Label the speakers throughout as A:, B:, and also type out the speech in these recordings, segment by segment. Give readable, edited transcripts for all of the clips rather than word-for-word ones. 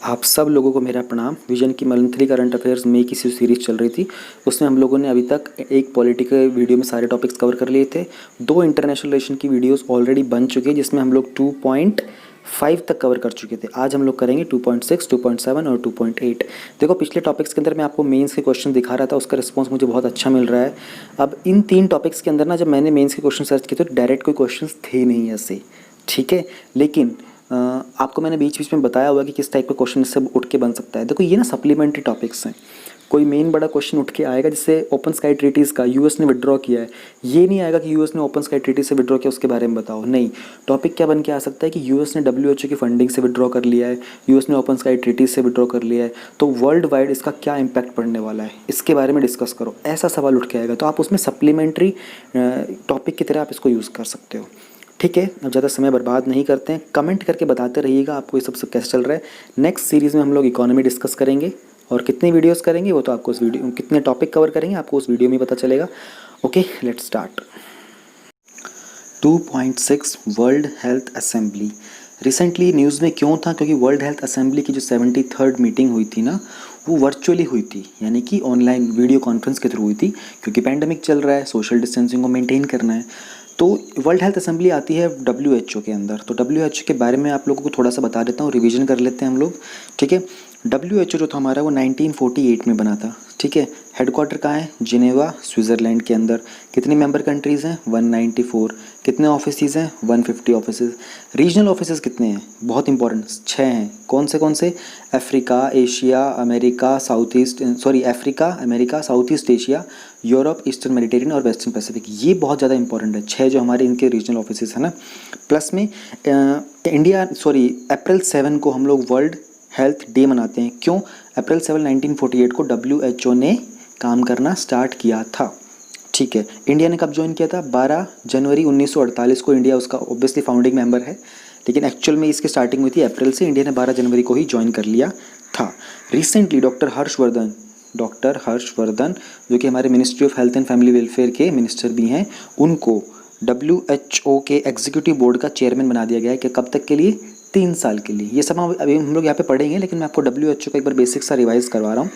A: आप सब लोगों को मेरा प्रणाम। विजन की मंथली करंट अफेयर्स में की सीरीज़ चल रही थी, उसमें हम लोगों ने अभी तक एक पॉलिटिकल वीडियो में सारे टॉपिक्स कवर कर लिए थे। 2 इंटरनेशनल रिलेशन की वीडियोस ऑलरेडी बन चुकी है, जिसमें हम लोग 2.5 तक कवर कर चुके थे। आज हम लोग करेंगे 2.6, 2.7 और 2.8। देखो, पिछले टॉपिक्स के अंदर मैं आपको मेंस के क्वेश्चन दिखा रहा था, उसका रिस्पॉन्स मुझे बहुत अच्छा मिल रहा है। अब इन 3 टॉपिक्स के अंदर ना, जब मैंने मेंस के क्वेश्चन सर्च किए तो डायरेक्ट कोई क्वेश्चन थे नहीं ऐसे, ठीक है। लेकिन आपको मैंने बीच बीच में बताया हुआ कि किस टाइप का क्वेश्चन इससे उठ के बन सकता है। देखो, ये ना सप्लीमेंट्री टॉपिक्स हैं। कोई मेन बड़ा क्वेश्चन उठ के आएगा, जैसे ओपन स्काई ट्रीटीज़ का यूएस ने विड्रॉ किया है, ये नहीं आएगा कि यूएस ने ओपन स्काई ट्रीटी से विड्रॉ किया उसके बारे में बताओ। नहीं, टॉपिक क्या बन के आ सकता है कि यूएस ने डब्ल्यूएचओ की फंडिंग से विड्रॉ कर लिया है, यूएस ने ओपन स्काई ट्रीटी से विड्रॉ कर लिया है, तो वर्ल्ड वाइड इसका क्या इम्पैक्ट पड़ने वाला है, इसके बारे में डिस्कस करो। ऐसा सवाल उठ के आएगा, तो आप उसमें सप्लीमेंट्री टॉपिक की तरह आप इसको यूज़ कर सकते हो, ठीक है। अब ज़्यादा समय बर्बाद नहीं करते हैं, कमेंट करके बताते रहिएगा आपको ये सब कैसे चल रहा है। नेक्स्ट सीरीज़ में हम लोग इकोनॉमी डिस्कस करेंगे, और कितनी वीडियोस करेंगे वो तो आपको उस वीडियो, कितने टॉपिक कवर करेंगे आपको उस वीडियो में पता चलेगा। Okay, let's start. 2.6 world health assembly. Recently news में क्यों था? क्योंकि वर्ल्ड हेल्थ असेंबली की जो 73rd मीटिंग हुई थी ना, वो वर्चुअली हुई थी, यानी कि ऑनलाइन वीडियो कॉन्फ्रेंस के थ्रू हुई थी, क्योंकि पैंडमिक चल रहा है, सोशल डिस्टेंसिंग को मेंटेन करना है। तो वर्ल्ड हेल्थ असेंबली आती है डब्ल्यूएचओ के अंदर। तो डब्ल्यूएचओ के बारे में आप लोगों को थोड़ा सा बता देता हूँ, रिवीजन कर लेते हैं हम लोग, ठीक है। डब्ल्यूएचओ जो था हमारा, वो 1948 में बना था, ठीक है। हेडक्वार्टर कहाँ है? जिनेवा, स्विट्ज़रलैंड के अंदर। कितनी मेंबर कंट्रीज़ हैं? 194। कितने ऑफिसेज हैं? 150 ऑफिसेज। रीजनल ऑफिसेज कितने हैं? बहुत इंपॉर्टेंट, 6 हैं। कौन से? Africa, Asia, America, Africa, America, South East Asia, Europe, Eastern Mediterranean और वेस्टर्न पैसिफिक। ये बहुत ज़्यादा इंपॉर्टेंट है, 6 जो हमारे इनके रीजनल ऑफिसेज है ना। प्लस में अप्रैल 7 को हम लोग वर्ल्ड हेल्थ डे मनाते हैं। क्यों? अप्रैल 7, 1948 को डब्ल्यूएचओ ने काम करना स्टार्ट किया था, ठीक है। इंडिया ने कब ज्वाइन किया था? 12 जनवरी 1948 को इंडिया उसका ऑब्वियसली फाउंडिंग मेंबर है, लेकिन एक्चुअल में इसकी स्टार्टिंग हुई थी अप्रैल से। इंडिया ने 12 जनवरी को ही ज्वाइन कर लिया था। रिसेंटली डॉक्टर हर्षवर्धन जो कि हमारे ministry of health and family welfare के मिनिस्टर भी हैं, उनको डब्ल्यूएचओ के एग्जीक्यूटिव बोर्ड का चेयरमैन बना दिया गया है। कि कब तक के लिए? 3 साल के लिए। ये सब अभी हम लोग यहाँ पे पढ़ेंगे, लेकिन मैं आपको डब्ल्यूएचओ का एक बार बेसिक सा रिवाइज करवा रहा हूँ।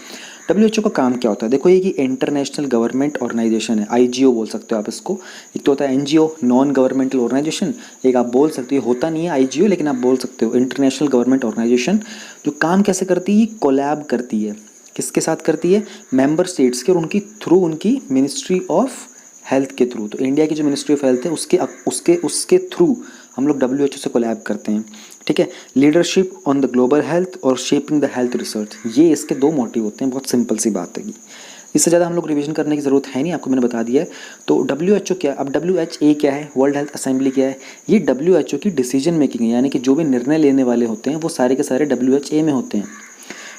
A: डब्ल्यूएचओ का काम क्या होता है? देखो, ये कि इंटरनेशनल गवर्नमेंट ऑर्गेनाइजेशन है, आईजीओ बोल सकते हो आप इसको। एक तो होता है एनजीओ, नॉन गवर्नमेंटल ऑर्गेनाइजेशन। एक आप बोल सकते हो, होता नहीं है आईजीओ, लेकिन आप बोल सकते हो इंटरनेशनल गवर्नमेंट ऑर्गेनाइजेशन। जो काम कैसे करती है? कोलैब करती है। किसके साथ करती है? मेंबर स्टेट्स के, और उनकी थ्रू, उनकी मिनिस्ट्री ऑफ हेल्थ के थ्रू। तो इंडिया की जो मिनिस्ट्री ऑफ हेल्थ है उसके थ्रू हम लोग डब्ल्यूएचओ से कोलैब करते हैं, ठीक है। Leadership on the global health और शेपिंग द हेल्थ रिसर्च, ये इसके 2 मोटिव होते हैं। बहुत सिंपल सी बात है, इससे ज़्यादा हम लोग रिवीजन करने की ज़रूरत है नहीं, आपको मैंने बता दिया है। तो डब्ल्यूएचओ क्या? अब डब्ल्यूएचए क्या है? वर्ल्ड हेल्थ असेंबली क्या है? ये डब्ल्यूएचओ की डिसीजन मेकिंग है, यानी कि जो भी निर्णय लेने वाले होते हैं वो सारे के सारे डब्ल्यूएचए में होते हैं,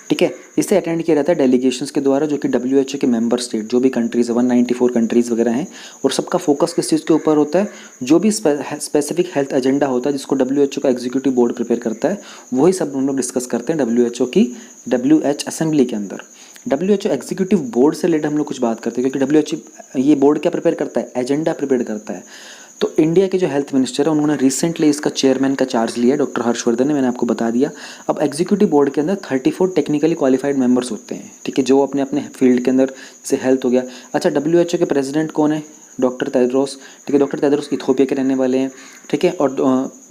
A: ठीक है। इसे अटेंड किया जाता है डेलीगेशंस के द्वारा, जो कि डब्ल्यूएचओ के मेंबर स्टेट, जो भी कंट्रीज़ 194 कंट्रीज़ वगैरह हैं, और सबका फोकस किस चीज़ के ऊपर होता है? जो भी स्पेसिफिक हेल्थ एजेंडा होता है जिसको डब्ल्यूएचओ का एग्जीक्यूटिव बोर्ड प्रिपेयर करता है, वही सब हम लोग डिस्कस करते हैं डब्ल्यूएच असेंबली के अंदर। डब्ल्यूएचओ एग्जीक्यूटिव बोर्ड से रिलेटेड हम लोग कुछ बात करते हैं, क्योंकि डब्ल्यूएचओ ये बोर्ड क्या प्रिपेयर करता है? एजेंडा प्रिपेयर करता है। तो इंडिया के जो हेल्थ मिनिस्टर है, उन्होंने रिसेंटली इसका चेयरमैन का चार्ज लिया, डॉक्टर हर्षवर्धन ने, मैंने आपको बता दिया। अब एग्जीक्यूटिव बोर्ड के अंदर 34 टेक्निकली क्वालिफाइड मेंबर्स होते हैं, ठीक है, जो अपने अपने फील्ड के अंदर, जैसे हेल्थ हो गया। अच्छा, डब्ल्यूएचओ के प्रेसिडेंट कौन है? डॉक्टर तेड्रोस, ठीक है। डॉक्टर तेड्रोस इथोपिया के रहने वाले हैं, ठीक है। और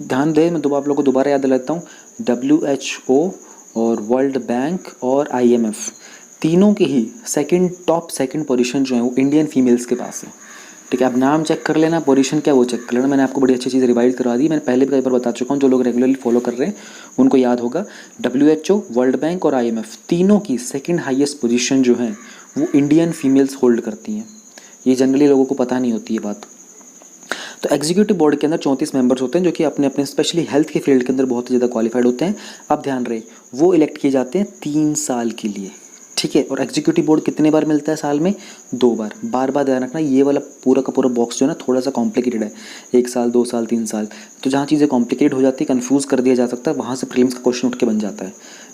A: ध्यान दें, मैं आप लोगों को दोबारा याद दिलाता हूँ, डब्ल्यूएचओ और वर्ल्ड बैंक और आईएमएफ, तीनों के ही टॉप सेकंड पोजीशन जो है वो इंडियन फीमेल्स के पास है, ठीक है। आप नाम चेक कर लेना, पोजीशन क्या वो चेक कर लेना। मैंने आपको बड़ी अच्छी चीज़ रिवाइज करवा दी, मैंने पहले भी कई बार बता चुका हूँ, जो लोग रेगुलरली फॉलो कर रहे हैं उनको याद होगा। डब्ल्यूएचओ, वर्ल्ड बैंक और आईएमएफ, तीनों की सेकंड हाईएस्ट पोजीशन जो है वो इंडियन फीमेल्स होल्ड करती हैं। ये जनरली लोगों को पता नहीं होती है बात। तो एग्जीक्यूटिव बोर्ड के अंदर 34 मेंबर्स होते हैं, जो कि अपने अपने स्पेशली हेल्थ के फील्ड के अंदर बहुत ज़्यादा क्वालिफाइड होते हैं। अब ध्यान रहे, वो इलेक्ट किए जाते हैं 3 साल के लिए, ठीक है। और एग्जीक्यूटिव बोर्ड कितने बार मिलता है साल में? 2 बार। बार बार ध्यान रखना, ये वाला पूरा का पूरा बॉक्स जो है ना, थोड़ा सा कॉम्प्लिकेटेड है। 1 साल, 2 साल, 3 साल, तो जहाँ चीज़ें कॉम्प्लिकेटेड हो जाती है, कन्फ्यूज़ कर दिया जा सकता है, वहाँ से प्रीलिम्स का क्वेश्चन उठ के बन जाता है,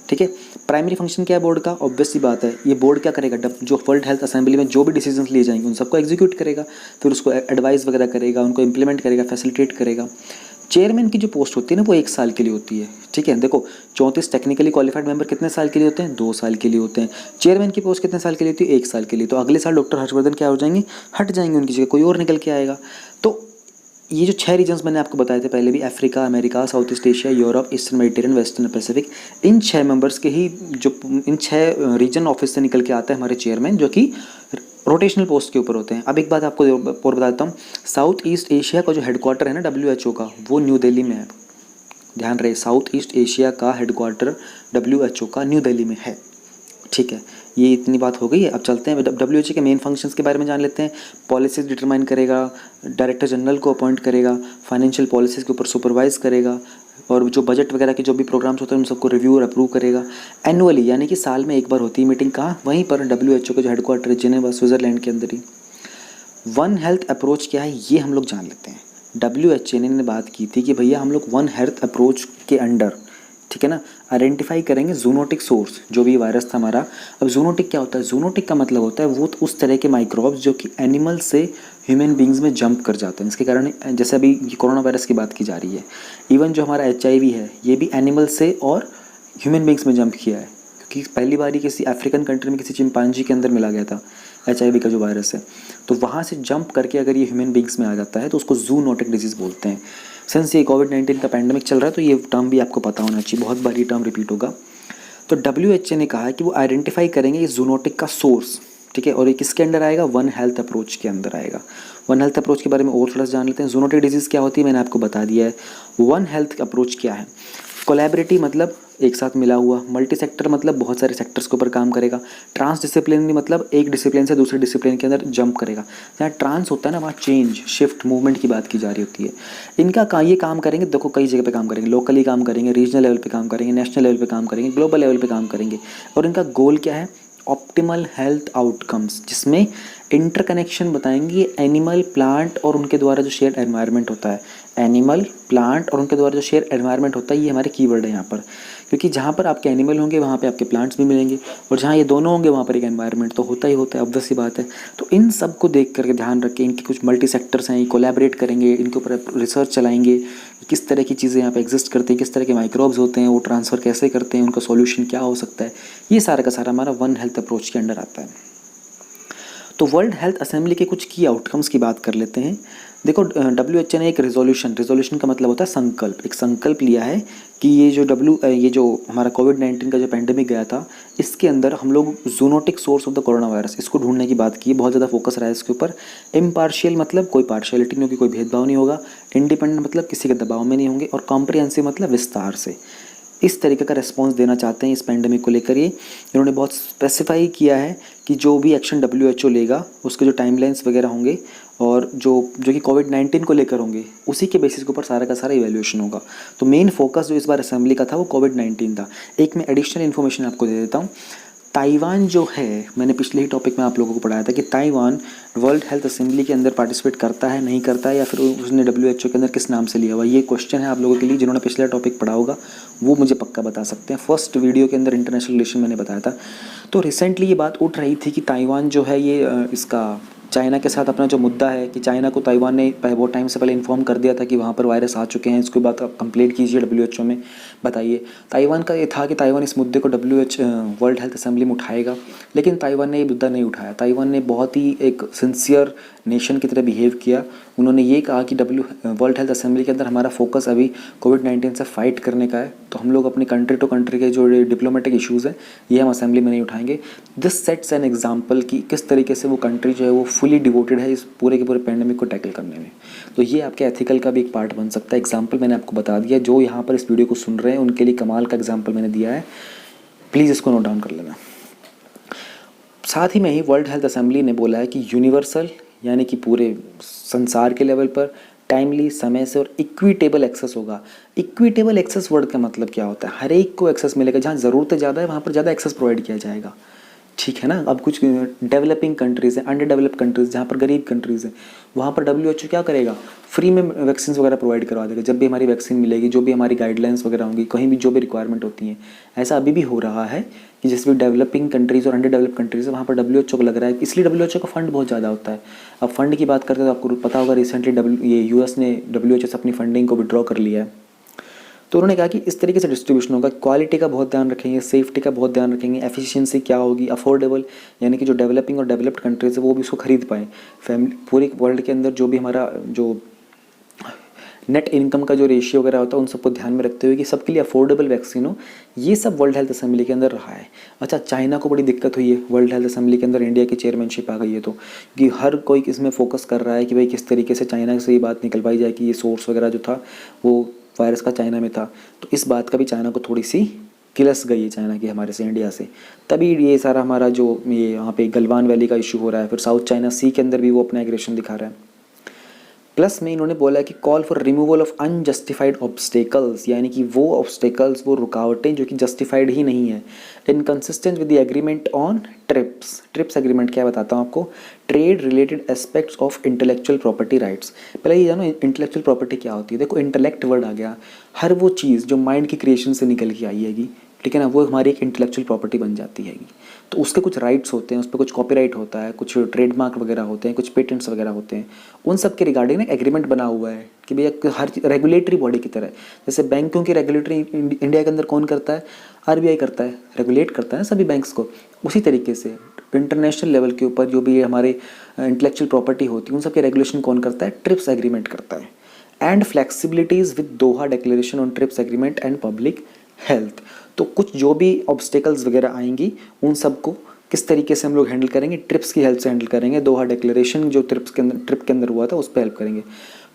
A: ठीक है। प्राइमरी फंक्शन क्या है बोर्ड का? ऑब्वियस सी बात है, ये बोर्ड क्या करेगा? जो वर्ल्ड हेल्थ असेंबली में जो भी डिसीजन लिए जाएंगे उन सबको एग्जीक्यूट करेगा, फिर उसको एडवाइस वगैरह करेगा, उनको इंप्लीमेंट करेगा, फैसिलिटेट करेगा। चेयरमैन की जो पोस्ट होती है ना वो 1 साल के लिए होती है, ठीक है। देखो 34 टेक्निकली क्वालिफाइड मेंबर कितने साल के लिए होते हैं, 2 साल के लिए होते हैं। चेयरमैन की पोस्ट कितने साल के लिए होती है, 1 साल के लिए। तो अगले साल डॉक्टर हर्षवर्धन क्या हो जाएंगे, हट जाएंगे, उनकी जगह कोई और निकल के आएगा। तो ये जो 6 रीजन्स मैंने आपको बताए थे पहले भी, Africa, America, South East Asia, Europe, Eastern Mediterranean, Western Pacific, इन 6 मेंबर्स के ही जो इन 6 रीजन ऑफिस से निकल के आता है हमारे चेयरमैन, जो कि रोटेशनल पोस्ट के ऊपर होते हैं। अब एक बात आपको और बता देता हूँ, साउथ ईस्ट एशिया का जो हेडक्वार्टर है ना WHO का, वो न्यू दिल्ली में है। ध्यान रहे, साउथ ईस्ट एशिया का हेडक्वार्टर WHO का न्यू दिल्ली में है, ठीक है। ये इतनी बात हो गई है। अब चलते हैं WHO के मेन फंक्शंस के बारे में जान लेते हैं। पॉलिसीज डिटरमाइन करेगा, डायरेक्टर जनरल को अपॉइंट करेगा, फाइनेंशियल पॉलिसीज़ के ऊपर सुपरवाइज करेगा, और जो बजट वगैरह के जो भी प्रोग्राम्स होते हैं उन सबको रिव्यू और अप्रूव करेगा एनुअली, यानी कि साल में एक बार होती है मीटिंग। कहाँ, वहीं पर WHO का जो हेडक्वार्टर है जिनेवा, स्विट्जरलैंड के अंदर ही। वन हेल्थ अप्रोच क्या है ये हम लोग जान लेते हैं। WHO ने बात की थी कि भैया हम लोग वन हेल्थ अप्रोच के अंडर, ठीक है ना, आइडेंटिफाई करेंगे जूनोटिक सोर्स, जो भी वायरस था हमारा। अब जूनोटिक क्या होता है, जूनोटिक का मतलब होता है वो उस तरह के माइक्रोब्स जो कि एनिमल से ह्यूमन बींग्स में जंप कर जाते हैं। इसके कारण जैसे अभी कोरोना वायरस की बात की जा रही है, इवन जो हमारा HIV है ये भी एनिमल से और ह्यूमन बींग्स में जंप किया है, क्योंकि पहली बार किसी अफ्रीकन कंट्री में किसी चिंपांजी के अंदर मिला गया था HIV का जो वायरस है। तो वहाँ से जंप करके अगर ये ह्यूमन बींग्स में आ जाता है तो उसको जूनोटिक डिजीज़ बोलते हैं। सिंस ये कोविड-19 का पैंडेमिक चल रहा है तो ये टर्म भी आपको पता होना चाहिए, बहुत बार ये टर्म रिपीट होगा। तो WHO ने कहा है कि वो आइडेंटिफाई करेंगे ये जूनोटिक का सोर्स, ठीक है, और ये किसके अंडर आएगा, वन हेल्थ अप्रोच के अंदर आएगा। वन हेल्थ अप्रोच के बारे में और थोड़ा सा जान लेते हैं। जूनोटिक डिजीज़ क्या होती है मैंने आपको बता दिया है। वन हेल्थ अप्रोच क्या है, कोलैबोरेटिव मतलब एक साथ मिला हुआ, मल्टी सेक्टर मतलब बहुत सारे सेक्टर्स के ऊपर काम करेगा, ट्रांस डिसिप्लिनरी मतलब एक डिसिप्लिन से दूसरे डिसिप्लिन के अंदर जंप करेगा। जहाँ ट्रांस होता है ना वहाँ चेंज, शिफ्ट, मूवमेंट की बात की जा रही होती है। इनका ये काम करेंगे, देखो कई जगह पे काम करेंगे, लोकली काम करेंगे, रीजनल लेवल पे काम करेंगे, नेशनल लेवल पे काम करेंगे, ग्लोबल लेवल पे काम करेंगे। और इनका गोल क्या है, ऑप्टिमल हेल्थ आउटकम्स, जिसमें इंटरकनेक्शन बताएंगे एनिमल, प्लांट और उनके द्वारा जो शेयर एनवायरनमेंट होता है। एनिमल, प्लांट और उनके द्वारा जो शेयर एनवायरनमेंट होता है, ये हमारे कीवर्ड है यहाँ पर, क्योंकि जहाँ पर आपके एनिमल होंगे वहाँ पे आपके प्लांट्स भी मिलेंगे, और जहाँ ये दोनों होंगे वहाँ पर एक एनवायरनमेंट तो होता ही होता है, ऑब्वियस सी बात है। तो इन सब को देख करके ध्यान रख के, इनके कुछ मल्टी सेक्टर्स हैं, ये कोलैबोरेट करेंगे, इनके ऊपर रिसर्च चलाएंगे, किस तरह की चीज़ें यहाँ पे एग्जिस्ट करती हैं, किस तरह के माइक्रोब्स होते हैं, वो ट्रांसफ़र कैसे करते हैं, उनका सॉल्यूशन क्या हो सकता है। ये सारा का सारा हमारा वन हेल्थ अप्रोच के अंडर आता है। तो वर्ल्ड हेल्थ असेंबली के कुछ की आउटकम्स की बात कर लेते हैं। देखो WHO ने एक रिजोल्यूशन का मतलब होता है संकल्प, एक संकल्प लिया है कि ये जो हमारा कोविड-19 का जो पैंडेमिक गया था, इसके अंदर हम लोग zoonotic source of the corona virus इसको ढूंढने की बात की, बहुत ज़्यादा फोकस रहा है इसके ऊपर। इम्पार्शियल मतलब कोई पार्शियलिटी नहीं होगी, कोई भेदभाव नहीं होगा। इंडिपेंडेंट मतलब किसी के दबाव में नहीं होंगे, और कॉम्प्रिहेंसिव मतलब विस्तार से। इस तरीके का रिस्पॉन्स देना चाहते हैं इस पैंडेमिक को लेकर। ये इन्होंने बहुत स्पेसिफाई किया है कि जो भी एक्शन WHO लेगा उसके जो टाइमलाइंस वगैरह होंगे, और जो कि कोविड-19 को लेकर होंगे, उसी के बेसिस के ऊपर सारा का सारा इवैल्यूएशन होगा। तो मेन फोकस जो इस बार असेंबली का था वो कोविड-19 था। एक मैं एडिशनल इन्फॉर्मेशन आपको दे देता हूँ। ताइवान जो है, मैंने पिछले ही टॉपिक में आप लोगों को पढ़ाया था कि ताइवान वर्ल्ड हेल्थ असेंबली के अंदर पार्टिसिपेट करता है, नहीं करता है, या फिर उसने WHO के अंदर किस नाम से लिया हुआ। ये क्वेश्चन है आप लोगों के लिए, जिन्होंने पिछला टॉपिक पढ़ा होगा वो मुझे पक्का बता सकते हैं। फर्स्ट वीडियो के अंदर इंटरनेशनल रिलेशन मैंने बताया था। तो रिसेंटली ये बात उठ रही थी कि ताइवान जो है ये इसका चाइना के साथ अपना जो मुद्दा है कि चाइना को ताइवान ने बहुत टाइम से पहले इन्फॉर्म कर दिया था कि वहाँ पर वायरस आ चुके हैं, इसके बाद आप कंप्लेंट कीजिए WHO में, बताइए। ताइवान का ये था कि ताइवान इस मुद्दे को वर्ल्ड हेल्थ असेंबली में उठाएगा, लेकिन ताइवान ने ये मुद्दा नहीं उठाया। ताइवान ने बहुत ही एक सिंसियर नेशन की तरह बिहेव किया। उन्होंने ये कहा कि वर्ल्ड हेल्थ असेंबली के अंदर हमारा फोकस अभी कोविड-19 से फाइट करने का है, तो हम लोग अपने कंट्री टू कंट्री के जो डिप्लोमेटिक इश्यूज़ हैं ये हम असेंबली में नहीं उठाएंगे। दिस सेट्स एन एग्जाम्पल कि किस तरीके से वो कंट्री जो है वो फुली डिवोटेड है इस पूरे के पूरे पैंडेमिक को टैकल करने में। तो ये आपके एथिकल का भी एक पार्ट बन सकता है। एग्जाम्पल मैंने आपको बता दिया, जो यहाँ पर इस वीडियो को सुन रहे हैं उनके लिए कमाल का एग्जाम्पल मैंने दिया है, प्लीज़ इसको नोट डाउन कर लेना। साथ ही में ही वर्ल्ड हेल्थ असेंबली ने बोला है कि यूनिवर्सल यानी कि पूरे संसार के लेवल पर टाइमली, समय से और इक्विटेबल एक्सेस होगा। इक्विटेबल एक्सेस वर्ड का मतलब क्या होता है, हर एक को एक्सेस मिलेगा, जहाँ ज़रूरत ज़्यादा है वहाँ पर ज़्यादा एक्सेस प्रोवाइड किया जाएगा, ठीक है ना। अब कुछ डेवलपिंग कंट्रीज़ हैं, अंडर डेवलप्ड कंट्रीज़, जहाँ पर गरीब कंट्रीज़ हैं, वहाँ पर WHO क्या करेगा, फ्री में वैक्सीन वगैरह प्रोवाइड करवा देगा। जब भी हमारी वैक्सीन मिलेगी, जो भी हमारी गाइडलाइंस वगैरह होंगी, कहीं भी जो भी रिक्वायरमेंट होती हैं, ऐसा अभी भी हो रहा है कि जिस भी डेवलपिंग कंट्रीज़ और अंडर डेवलप्ड कंट्रीज़ है, वहाँ पर WHO को लग रहा है, इसलिए WHO का फंड बहुत ज़्यादा होता है। अब फंड की बात करते हैं तो आपको पता होगा, रिसेंटली ये US ने WHO से अपनी फंडिंग को विड्रॉ कर लिया है। तो उन्होंने कहा कि इस तरीके से डिस्ट्रीब्यूशन होगा, क्वालिटी का बहुत ध्यान रखेंगे, सेफ्टी का बहुत ध्यान रखेंगे, एफिशिएंसी क्या होगी, अफोर्डेबल, यानी कि जो डेवलपिंग और डेवलप्ड कंट्रीज है वो भी उसको खरीद पाएँ। फैमिली पूरे वर्ल्ड के अंदर जो भी हमारा जो नेट इनकम का जो रेशियो वगैरह होता है, उन सबको ध्यान में रखते हुए कि सबके लिए अफोर्डेबल वैक्सीन हो, ये सब वर्ल्ड हेल्थ असेंबली के अंदर रहा है। अच्छा, चाइना को बड़ी दिक्कत हुई है वर्ल्ड हेल्थ असेंबली के अंदर, इंडिया की चेयरमैनशिप आ गई है तो, कि हर कोई इसमें फोकस कर रहा है कि भाई किस तरीके से चाइना से ये बात निकलवाई जाए कि ये सोर्स वगैरह जो था वो वायरस का चाइना में था। तो इस बात का भी चाइना को थोड़ी सी किलस गई है चाइना की हमारे से, इंडिया से, तभी ये सारा हमारा जो ये यहाँ पे गलवान वैली का इशू हो रहा है, फिर साउथ चाइना सी के अंदर भी वो अपना एग्रेशन दिखा रहा है। प्लस में इन्होंने बोला कि call for removal of unjustified obstacles, यानी कि वो ऑब्स्टेकल्स, वो रुकावटें जो कि जस्टिफाइड ही नहीं है, inconsistent with the agreement on trips. Trips agreement क्या बताता हूँ आपको, trade related aspects of intellectual property rights. पहले ये जानो इंटेलेक्चुअल प्रॉपर्टी क्या होती है। देखो, इंटेलेक्ट वर्ड आ गया, हर वो चीज़ जो माइंड की क्रिएशन से निकल के आई हैगी, ठीक है ना, वो हमारी एक इंटेलेक्चुअल प्रॉपर्टी बन जाती हैगी। तो उसके कुछ राइट्स होते हैं, उस पर कुछ कॉपीराइट होता है, कुछ ट्रेडमार्क वगैरह होते हैं, कुछ पेटेंट्स वगैरह होते हैं। उन सब के रिगार्डिंग ना एग्रीमेंट बना हुआ है कि भैया हर रेगुलेटरी बॉडी की तरह, जैसे बैंकों की रेगुलेटरी इंडिया के अंदर कौन करता है, RBI करता है, रेगुलेट करता है सभी बैंक्स को। उसी तरीके से इंटरनेशनल लेवल के ऊपर जो भी हमारे इंटेलेक्चुअल प्रॉपर्टी होती है, उन सब के रेगुलेशन कौन करता है, ट्रिप्स एग्रीमेंट करता है। And flexibilities with Doha declaration on TRIPS agreement and public health. तो कुछ जो भी ऑब्स्टेकल्स वगैरह आएंगी, उन सबको किस तरीके से हम लोग हैंडल करेंगे, ट्रिप्स की हेल्प से हैंडल करेंगे। दोहा डिक्लेरेशन जो ट्रिप के अंदर हुआ था उस पर हेल्प करेंगे।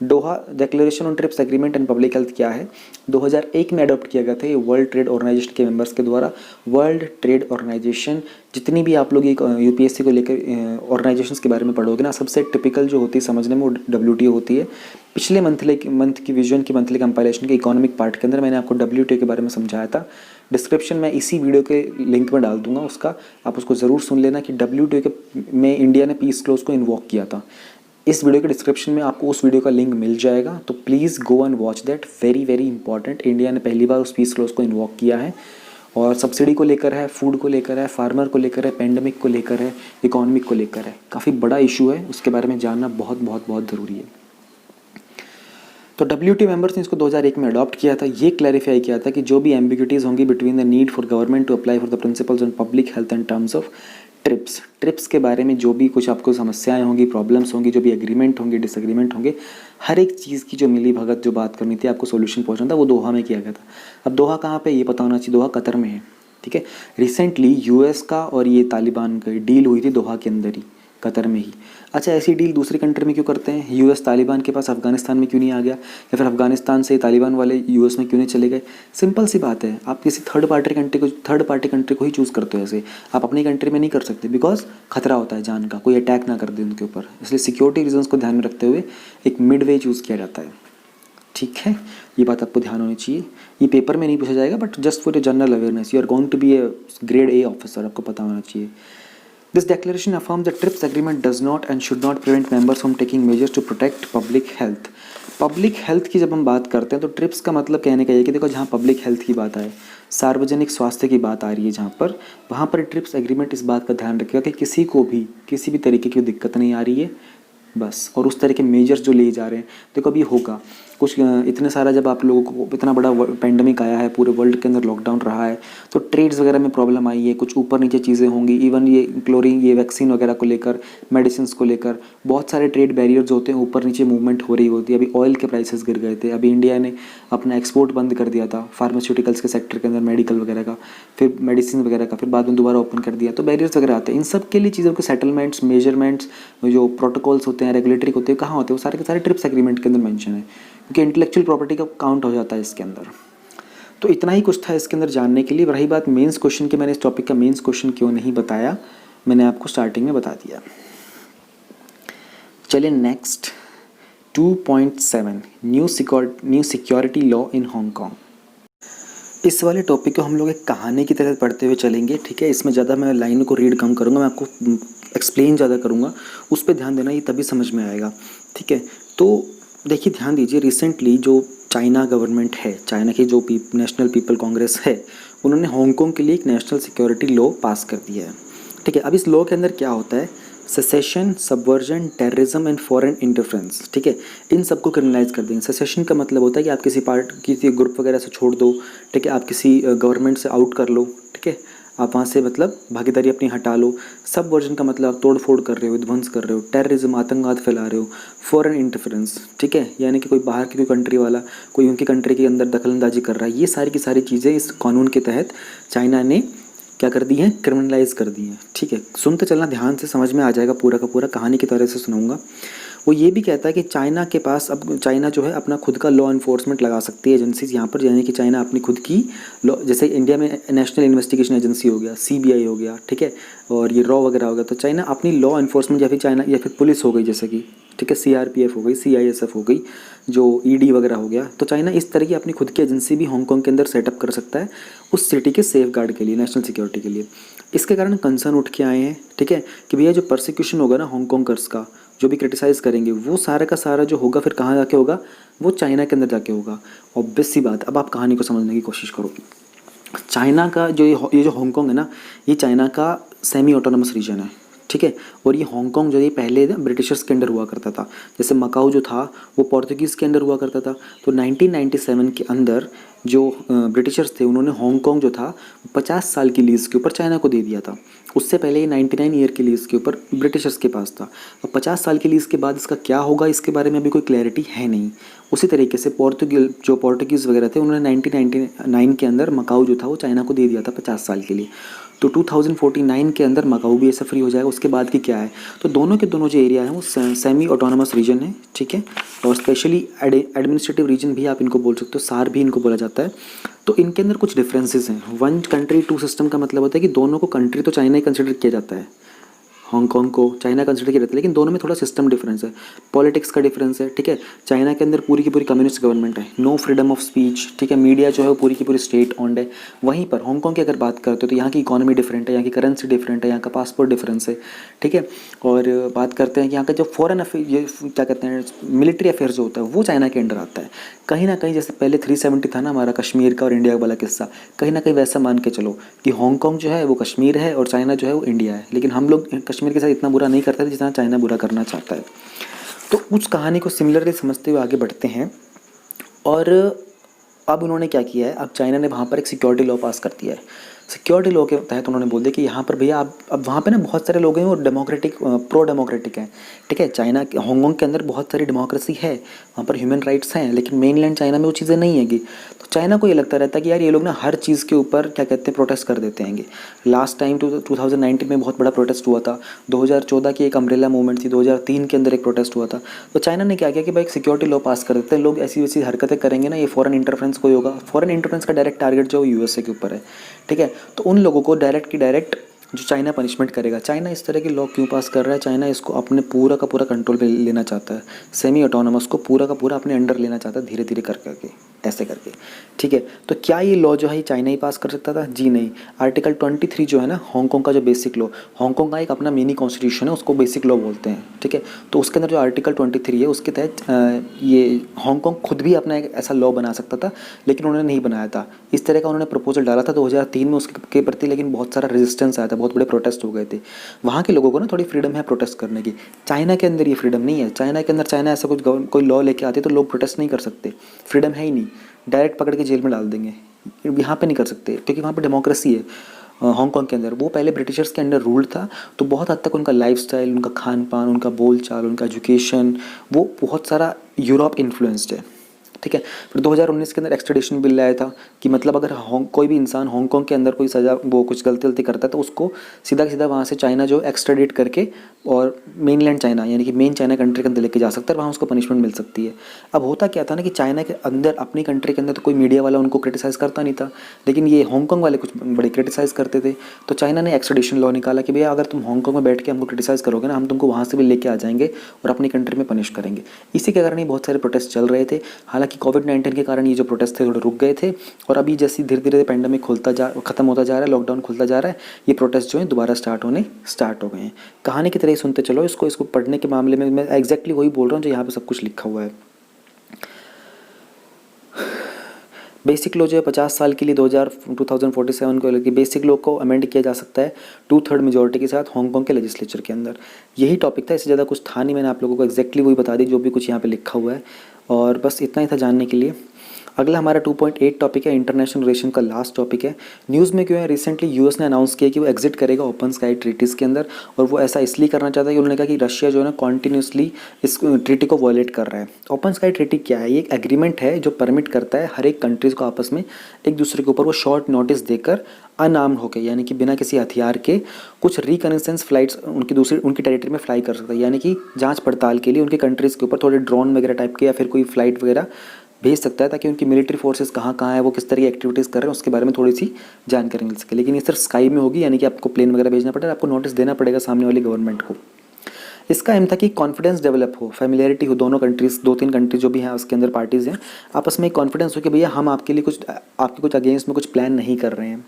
A: Doha declaration on TRIPS agreement and public health क्या है, 2001 में अडॉप्ट किया गया था ये वर्ल्ड ट्रेड ऑर्गेनाइजेशन के मेंबर्स के द्वारा। वर्ल्ड ट्रेड ऑर्गेनाइजेशन, जितनी भी आप लोग एक UPSC को लेकर ऑर्गेनाइजेशंस के बारे में पढ़ोगे ना, सबसे टिपिकल जो होती है समझने में वो WTO होती है। पिछले मंथ की विजन की मंथली कंपाइलेशन के इकोनॉमिक पार्ट के अंदर मैंने आपको WTO के बारे में समझाया था। डिस्क्रिप्शन में इसी वीडियो के लिंक में डाल दूंगा उसका, आप उसको ज़रूर सुन लेना कि WTO के में इंडिया ने पीस क्लोज को इन्वोक किया था। इस वीडियो के डिस्क्रिप्शन में आपको उस वीडियो का लिंक मिल जाएगा, तो please go and watch that, very very important. India ने पहली बार उस पीस क्लोज को इन्वोक किया है, और सब्सिडी को लेकर है, फूड को लेकर है, फार्मर को लेकर है, पेंडेमिक को लेकर है, इकोनॉमिक को लेकर है। काफ़ी बड़ा इशू है, उसके बारे में जानना बहुत बहुत बहुत ज़रूरी है। तो WTO मेंबर्स ने इसको 2001 में अडॉप्ट किया था। ये क्लैरिफाई किया था कि जो भी एम्बिग्यूटीज़ होंगी between the need for government to apply for the principles on public health and terms of TRIPS के बारे में जो भी कुछ आपको समस्याएं होंगी, प्रॉब्लम्स होंगी, जो भी एग्रीमेंट होंगे, डिसएग्रीमेंट होंगे, हर एक चीज़ की जो मिली भगत जो बात करनी थी, आपको सोल्यूशन पहुंचना था, वो दोहा में किया गया था। अब दोहा कहाँ पे, ये पता होना चाहिए, दोहा कतर में है, ठीक है। रिसेंटली US का और ये तालिबान का डील हुई थी दोहा के अंदर ही, कतर में ही। अच्छा, ऐसी डील दूसरी कंट्री में क्यों करते हैं, US तालिबान के पास अफगानिस्तान में क्यों नहीं आ गया, या फिर अफगानिस्तान से तालिबान वाले US में क्यों नहीं चले गए। सिंपल सी बात है, आप किसी थर्ड पार्टी कंट्री को ही चूज़ करते हो। ऐसे आप अपनी कंट्री में नहीं कर सकते, बिकॉज खतरा होता है जान का, कोई अटैक ना कर दे उनके ऊपर, इसलिए सिक्योरिटी रीजंस को ध्यान में रखते हुए एक मिड वे चूज़ किया जाता है, ठीक है। ये बात आपको ध्यान होनी चाहिए। ये पेपर में नहीं पूछा जाएगा, but just for your general awareness, you are going to be a grade A officer, आपको पता होना चाहिए। This declaration affirms that TRIPS agreement does not and should not prevent members from taking measures to protect public health. Public health की जब हम बात करते हैं तो ट्रिप्स का मतलब कहने का ये कि देखो, जहाँ पब्लिक हेल्थ की बात आए, सार्वजनिक स्वास्थ्य की बात आ रही है जहाँ पर, वहाँ पर ट्रिप्स एग्रीमेंट इस बात का ध्यान रखेगा कि किसी को भी किसी भी तरीके की दिक्कत नहीं आ रही है बस। और उस तरह के मेजर्स जो लिए जा रहे हैं, देखो अभी होगा कुछ इतने सारा, जब आप लोगों को इतना बड़ा पेंडेमिक आया है, पूरे वर्ल्ड के अंदर लॉकडाउन रहा है, तो ट्रेड्स वगैरह में प्रॉब्लम आई है, कुछ ऊपर नीचे चीज़ें होंगी। इवन ये इंक्लूडिंग ये वैक्सीन वगैरह को लेकर, मेडिसिन को लेकर बहुत सारे ट्रेड बैरियर्स होते हैं, ऊपर नीचे मूवमेंट हो रही होती है। अभी ऑयल के प्राइसेस गिर गए थे, अभी इंडिया ने अपना एक्सपोर्ट बंद कर दिया था फार्मास्यूटिकल्स के सेक्टर के अंदर, मेडिकल वगैरह का, फिर मेडिसिन वगैरह का, फिर बाद में दोबारा ओपन कर दिया। तो बैरियर्स वगैरह आते हैं, इन सब के लिए चीज़ों के सेटलमेंट्स, मेजरमेंट्स, जो प्रोटोकॉल्स होते हैं, रेगुलेटरी होते हैं, कहाँ होते हैं, वो सारे के सारे ट्रिप्स एग्रीमेंट के अंदर मेंशन है, क्योंकि इंटेलेक्चुअल प्रॉपर्टी का काउंट हो जाता है इसके अंदर। तो इतना ही कुछ था इसके अंदर जानने के लिए। रही बात मेंस क्वेश्चन की, मैंने इस टॉपिक का मेंस क्वेश्चन क्यों नहीं बताया, मैंने आपको स्टार्टिंग में बता दिया। चलिए next 2.7 new security law in Hong Kong. इस वाले टॉपिक को हम लोग एक कहानी की तरह पढ़ते हुए चलेंगे, ठीक है। इसमें ज़्यादा मैं लाइन को रीड कम करूँगा, मैं आपको एक्सप्लेन ज़्यादा करूँगा, उस पर ध्यान देना, ये तभी समझ में आएगा, ठीक है। तो देखिए, ध्यान दीजिए, रिसेंटली जो चाइना गवर्नमेंट है, चाइना की जो नेशनल पीपल कांग्रेस है, उन्होंने हांगकांग के लिए एक नेशनल सिक्योरिटी लॉ पास कर दिया है, ठीक है। अब इस लॉ के अंदर क्या होता है, cessation, subversion, terrorism and foreign interference, ठीक है, इन सबको क्रिमिनलाइज कर देंगे। सेसेशन का मतलब होता है कि आप किसी ग्रुप वगैरह से छोड़ दो, ठीक है, आप किसी गवर्नमेंट से आउट कर लो, ठीक है, आप वहाँ से मतलब भागीदारी अपनी हटा लो। सब वर्जन का मतलब आप तोड़ फोड़ कर रहे हो, ध्वंस कर रहे हो। टेररिज्म, आतंकवाद फैला रहे हो। फॉरेन इंटरफेरेंस, ठीक है, यानी कि कोई बाहर की कोई कंट्री वाला कोई उनकी कंट्री के अंदर दखलंदाजी कर रहा है। ये सारी की सारी चीज़ें इस कानून के तहत चाइना ने क्या कर दी हैं, क्रिमिनलाइज कर दी हैं, ठीक है। सुनते चलना, ध्यान से, समझ में आ जाएगा, पूरा का पूरा कहानी की तरह से सुनाऊंगा। वो ये भी कहता है कि चाइना के पास अब चाइना जो है अपना खुद का लॉ इन्फोर्समेंट लगा सकती है एजेंसीज यहाँ पर, यानी कि चाइना अपनी खुद की लॉ, जैसे इंडिया में नेशनल इन्वेस्टिगेशन एजेंसी हो गया, सीबीआई हो गया, ठीक है, और ये रॉ वगैरह हो गया, तो चाइना अपनी लॉ इन्फोर्समेंट या फिर चाइना या फिर पुलिस हो गई जैसे कि, ठीक है, सीआरपीएफ हो गई, सीआईएसएफ हो गई, जो ईडी वगैरह हो गया, तो चाइना इस तरह की अपनी खुद की एजेंसी भी हांगकांग के अंदर सेटअप कर सकता है उस सिटी के सेफ गार्ड के लिए, नेशनल सिक्योरिटी के लिए। इसके कारण कंसर्न उठ के आए हैं, ठीक है, कि भैया जो परसिक्यूशन होगा ना हांगकांगर्स का, जो भी क्रिटिसाइज़ करेंगे, वो सारा का सारा जो होगा फिर कहाँ जाके होगा, वो चाइना के अंदर जाके होगा। ऑब्वियस सी बात। अब आप कहानी को समझने की कोशिश करो। चाइना का जो ये जो हांगकांग है ना, ये चाइना का सेमी ऑटोनमस रीजन है, ठीक है। और ये हांगकांग जो ये पहले ना ब्रिटिशर्स के अंडर हुआ करता था, जैसे मकाऊ जो था वो पोर्तुगीज़ के अंडर हुआ करता था। तो 1997 के अंदर जो ब्रिटिशर्स थे, उन्होंने हांगकांग जो था 50 साल की लीज़ के ऊपर चाइना को दे दिया था। उससे पहले ये 99 ईयर की लीज़ के ऊपर ब्रिटिशर्स के पास था। अब 50 साल की लीज़ के बाद इसका क्या होगा, इसके बारे में अभी कोई क्लैरिटी है नहीं। उसी तरीके से पोर्तुगीज़ वगैरह थे, उन्होंने 1999 के अंदर मकाऊ जो था वो चाइना को दे दिया था 50 साल के लिए। तो 2049 के अंदर मकाऊ भी ऐसा फ्री हो जाएगा। उसके बाद की क्या है, तो दोनों के दोनों जो एरिया हैं वो सेमी ऑटोनमस रीजन है, ठीक है, और स्पेशली एडमिनिस्ट्रेटिव रीजन भी आप इनको बोल सकते हो, सार भी इनको बोला जाता है। तो इनके अंदर कुछ डिफरेंसेस हैं। वन कंट्री टू सिस्टम का मतलब होता है कि दोनों को कंट्री तो चाइना ही कंसिडर किया जाता है, हांगकांग को चाइना कंसिडर किया जाता है, लेकिन दोनों में थोड़ा सिस्टम डिफरेंस है, पॉलिटिक्स का डिफरेंस है, ठीक है। चाइना के अंदर पूरी की पूरी कम्युनिस्ट गवर्नमेंट है, नो फ्रीडम ऑफ स्पीच, ठीक है, मीडिया जो है वो पूरी की पूरी स्टेट ऑन्ड है। वहीं पर हांगकांग की अगर बात करते हो तो यहाँ की इकोनॉमी डिफरेंट है, यहाँ की करेंसी डिफरेंट है, यहाँ का पासपोर्ट डिफरेंस है, ठीक है। और बात करते हैं कि यहाँ का जो फॉरेन अफेयर, क्या कहते हैं, मिलिट्री अफेयर जो होता है वो चाइना के अंडर आता है। कहीं ना कहीं जैसे पहले 370 था ना हमारा कश्मीर का और इंडिया वाला किस्सा, कहीं ना कहीं वैसा मान के चलो कि हांगकांग जो है वो कश्मीर है और चाइना जो है वो इंडिया है। लेकिन हम लोग कश्मीर के साथ इतना बुरा नहीं करते थे जितना चाइना बुरा करना चाहता है। तो उस कहानी को सिमिलरली समझते हुए आगे बढ़ते हैं। और अब उन्होंने क्या किया है, अब चाइना ने वहाँ पर एक सिक्योरिटी लॉ पास कर दिया है। सिक्योरिटी लॉ के तहत उन्होंने बोल दिया कि यहाँ पर भैया आप, अब वहाँ पे ना बहुत सारे लोग हैं और प्रो डेमोक्रेटिक हैं, ठीक है। चाइना हांगकांग के अंदर बहुत सारी डेमोक्रेसी है, वहाँ पर ह्यूमन राइट्स हैं, लेकिन मेनलैंड चाइना में वो चीज़ें नहीं हैगी। तो चाइना को ये लगता रहता है कि यार ये लोग ना हर चीज़ के ऊपर क्या कहते हैं, प्रोटेस्ट कर देते हैं। लास्ट टाइम 2019 में बहुत बड़ा प्रोटेस्ट हुआ था, 2014 की एक अम्ब्रेला मूवमेंट थी, 2003 के अंदर एक प्रोटेस्ट हुआ था। तो चाइना ने क्या किया कि भाई एक सिक्योरिटी लॉ पास कर देते हैं, लोग ऐसी वैसी हरकतें करेंगे ना, ये फॉरेन इंटरफेरेंस कोई होगा। फॉरेन इंटरफेरेंस का डायरेक्ट टारगेट जो यूएसए के ऊपर है, ठीक है। तो उन लोगों को डायरेक्ट की डायरेक्ट जो चाइना पनिशमेंट करेगा। चाइना इस तरह की लॉ क्यों पास कर रहा है, चाइना इसको अपने पूरा का पूरा कंट्रोल पे लेना चाहता है, सेमी ऑटोनमस को पूरा का पूरा अपने अंडर लेना चाहता है, धीरे धीरे कर करके, ऐसे करके, ठीक है। तो क्या ये लॉ जो है चाइना ही पास कर सकता था? जी नहीं। आर्टिकल 23 जो है ना हांगकांग का, जो बेसिक लॉ, हांगकांग का एक अपना मिनी कॉन्स्टिट्यूशन है, उसको बेसिक लॉ बोलते हैं, ठीक है। तो उसके अंदर जो आर्टिकल 23 है उसके तहत ये हांगकांग खुद भी अपना एक ऐसा लॉ बना सकता था, लेकिन उन्होंने नहीं बनाया था। इस तरह का उन्होंने प्रपोजल डाला था 2003 में उसके प्रति, लेकिन बहुत सारा रेजिस्टेंस आया था, बहुत बड़े प्रोटेस्ट हो गए थे। वहाँ के लोगों को ना थोड़ी फ्रीडम है प्रोटेस्ट करने की, चाइना के अंदर ये फ्रीडम नहीं है। चाइना के अंदर चाइना ऐसा कुछ कोई लॉ लेके आते तो लोग प्रोटेस्ट नहीं कर सकते, फ्रीडम है ही नहीं, डायरेक्ट पकड़ के जेल में डाल देंगे। यहाँ पे नहीं कर सकते क्योंकि वहाँ पे डेमोक्रेसी है। हांगकांग के अंदर वो पहले ब्रिटिशर्स के अंडर रूल्ड था, तो बहुत हद तक उनका लाइफस्टाइल, उनका खान पान, उनका बोलचाल, उनका एजुकेशन, वो बहुत सारा यूरोप इन्फ्लुएंस्ड है, ठीक है। फिर 2019 के अंदर एक्सट्रेडिशन बिल लाया था कि मतलब अगर कोई भी इंसान हांगकांग के अंदर कोई सज़ा, वो कुछ गलती करता है तो उसको सीधा सीधा वहाँ से चाइना जो एक्सट्रेडिट करके और मेनलैंड चाइना यानी कि मेन चाइना कंट्री के अंदर लेके जा सकता है, वहाँ उसको पनिशमेंट मिल सकती है। अब होता क्या था ना कि चाइना के अंदर, अपनी कंट्री के अंदर तो कोई मीडिया वाला उनको क्रिटिसाइज़ करता नहीं था, लेकिन ये हांगकांग वाले कुछ बड़े क्रिटिसाइज़ करते थे। तो चाइना ने एक्सट्रेडिशन लॉ निकाला कि भैया अगर तुम हांगकांग में बैठ के हमको क्रिटिसाइज़ करोगे ना, हम तुमको वहाँ से भी लेके आ जाएंगे और अपनी कंट्री में पनिश करेंगे। इसी के कारण ही बहुत सारे प्रोटेस्ट चल रहे थे। हालांकि हालांकि कोविड-19 के कारण ये जो प्रोटेस्ट थे थोड़े रुक गए थे, और अभी जैसे धीरे धीरे पैंडमिक ख़त्म होता जा रहा है, लॉकडाउन खुलता जा रहा है, ये प्रोटेस्ट जो है दोबारा स्टार्ट हो गए हैं। कहानी की तरह ही सुनते चलो इसको पढ़ने के मामले में मैं एग्जैक्टली वही बोल रहा हूँ जो यहाँ पर सब कुछ लिखा हुआ है। बेसिक लॉ जो है 50 साल के लिए 2047 को लेकर बेसिक लॉ को अमेंड किया जा सकता है 2/3 मेजोरिटी के साथ हांगकांग के लेजिस्लेचर के अंदर। यही टॉपिक था, इससे ज़्यादा कुछ था नहीं, मैंने आप लोगों को एग्जैक्टली वही बता दी जो भी कुछ यहाँ पे लिखा हुआ है, और बस इतना ही था जानने के लिए। अगला हमारा 2.8 टॉपिक है, इंटरनेशनल रिलेशन का लास्ट टॉपिक है। न्यूज़ में क्यों है, रिसेंटली यूएस ने अनाउंस किया कि वो एग्जिट करेगा ओपन स्काई ट्रीटीज़ के अंदर, और वो ऐसा इसलिए करना चाहता है कि उन्होंने कहा कि रशिया जो है ना कॉन्टीन्यूसली इस ट्रीटी को वॉयलेट कर रहा है। ओपन स्काई ट्रीटी क्या है, ये एक एग्रीमेंट है जो परमिट करता है हर एक कंट्रीज़ को आपस में एक दूसरे के ऊपर वो शॉर्ट नोटिस देकर अनार्म्ड होकर, यानी कि बिना किसी हथियार के कुछ रिकनेसेंस फ्लाइट्स उनकी टेरिटरी में फ्लाई कर सकता है, यानी कि जांच पड़ताल के लिए उनके कंट्रीज़ के ऊपर थोड़े ड्रोन वगैरह टाइप के या फिर कोई फ्लाइट वगैरह भेज सकता है, ताकि उनकी मिलिट्री फोर्सेस कहाँ है, वो किस तरह की एक्टिविटीज़ कर रहे हैं उसके बारे में थोड़ी सी जानकारी मिल सके। लेकिन ये सिर्फ स्काई में होगी, यानी कि आपको प्लेन वगैरह भेजना पड़ेगा, आपको नोटिस देना पड़ेगा सामने वाली गवर्नमेंट को। इसका एम था कि कॉन्फिडेंस डेवलप हो, फैमिलियरिटी हो, दोनों कंट्रीज़ 2-3 कंट्रीज जो भी हैं उसके अंदर पार्टीज़ हैं, आपस में एक कॉन्फिडेंस हो कि भैया हम आपके कुछ अगेंस्ट में कुछ प्लान नहीं कर रहे हैं,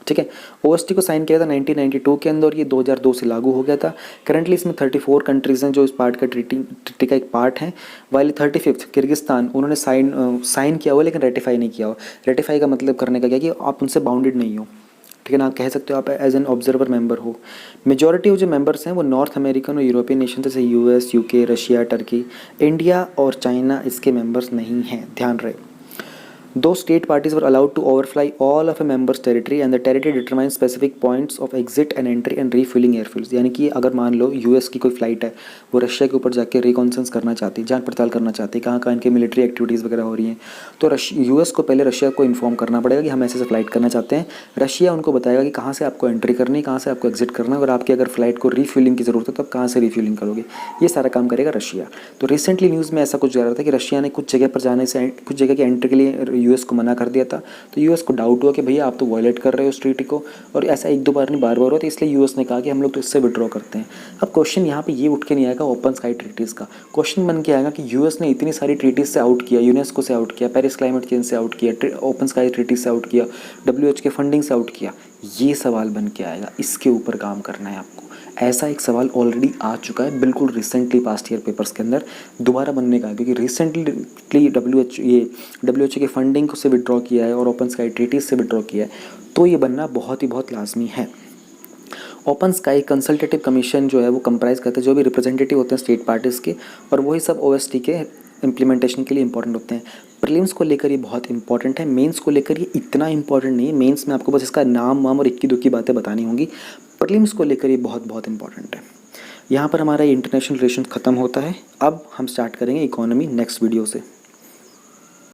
A: ठीक है। ओएसटी को साइन किया था 1992 के अंदर, ये 2002 से लागू हो गया था। करंटली इसमें 34 कंट्रीज़ हैं जो इस पार्ट का ट्रीटी का एक पार्ट है, वाइल 35th किर्गिस्तान, उन्होंने साइन किया हुआ लेकिन रेटिफाई नहीं किया हुआ। रेटिफाई का मतलब करने का क्या कि आप उनसे बाउंडेड नहीं हो, ठीक है ना, आप कह सकते हो आप एज एन ऑब्जर्वर मेंबर हो। मेजॉरिटी जो मेंबर्स हैं वो नॉर्थ अमेरिकन और यूरोपियन नेशन जैसे US, UK, Russia, Turkey, India और चाइना इसके मेंबर्स नहीं हैं, ध्यान रहे। दो state parties were allowed to overfly all of a member's territory and the territory determines specific points of exit and entry and refueling airfields। यानी कि अगर मान लो यूएस की कोई फ्लाइट है, वो रशिया के ऊपर जाके रिकॉन्सेंस करना चाहती है, जांच पड़ताल करना चाहती है कहाँ कहाँ इनकी मिलिट्री एक्टिविटीज़ वगैरह हो रही हैं, तो यूएस को पहले रशिया को इन्फॉर्म करना पड़ेगा कि हम ऐसे फ्लाइट करना चाहते हैं। रशिया उनको बताएगा कि कहाँ से आपको एंट्री करनी है, कहाँ से आपको एग्जिट करना है, और आपकी अगर फ्लाइट को रिफ्यूलिंग की ज़रूरत है तो आप कहाँ से रिफ्यूलिंग करोगे, ये सारा काम करेगा रशिया। तो रिसेंटली न्यूज़ में ऐसा कुछ जा रहा था कि रशिया ने कुछ जगह पर जाने से, कुछ जगह की एंट्री के लिए यूएस को मना कर दिया था, तो यूएस को डाउट हुआ कि भैया आप तो वायलेट कर रहे हो उस ट्रीटी को, और ऐसा 1-2 बार नहीं बार बार हुआ, तो इसलिए यूएस ने कहा कि हम लोग तो इससे विड्रॉ करते हैं। अब क्वेश्चन यहाँ पे ये उठ के नहीं आएगा ओपन स्काई ट्रीटीज़ का, क्वेश्चन बन के आएगा कि यूएस ने इतनी सारी ट्रीटीज़ से आउट किया, यूनेस्को से आउट किया, पेरिस क्लाइमेट चेंज से आउट किया, ओपन स्काई ट्रीटीज़ से आउट किया, WHO के फंडिंग से आउट किया, ये सवाल बन के आएगा, इसके ऊपर काम करना है आपको। ऐसा एक सवाल ऑलरेडी आ चुका है बिल्कुल रिसेंटली पास्ट ईयर पेपर्स के अंदर, दोबारा बनने का, क्योंकि रिसेंटली WHO के फंडिंग से विड्रॉ किया है और ओपन स्काई ट्रीटीज़ से विड्रॉ किया है, तो ये बनना बहुत लाजमी है। ओपन स्काई कंसल्टेटिव कमीशन जो है वो कंप्राइज करता है जो भी रिप्रेजेंटेटिव होते हैं स्टेट पार्टीज़ के, और वही सब OST के इम्प्लीमेंटेशन के लिए इंपॉर्टेंट होते हैं। प्रीलिम्स को लेकर ये बहुत इंपॉर्टेंट है, मेंस को लेकर ये इतना इंपॉर्टेंट नहीं है। मेंस में आपको बस इसका नाम वाम और इक्की दुक्की बातें बतानी होंगी, प्रीलिम्स को लेकर ये बहुत इंपॉर्टेंट है। यहाँ पर हमारा इंटरनेशनल रिलेशन ख़त्म होता है। अब हम स्टार्ट करेंगे इकोनॉमी नेक्स्ट वीडियो से।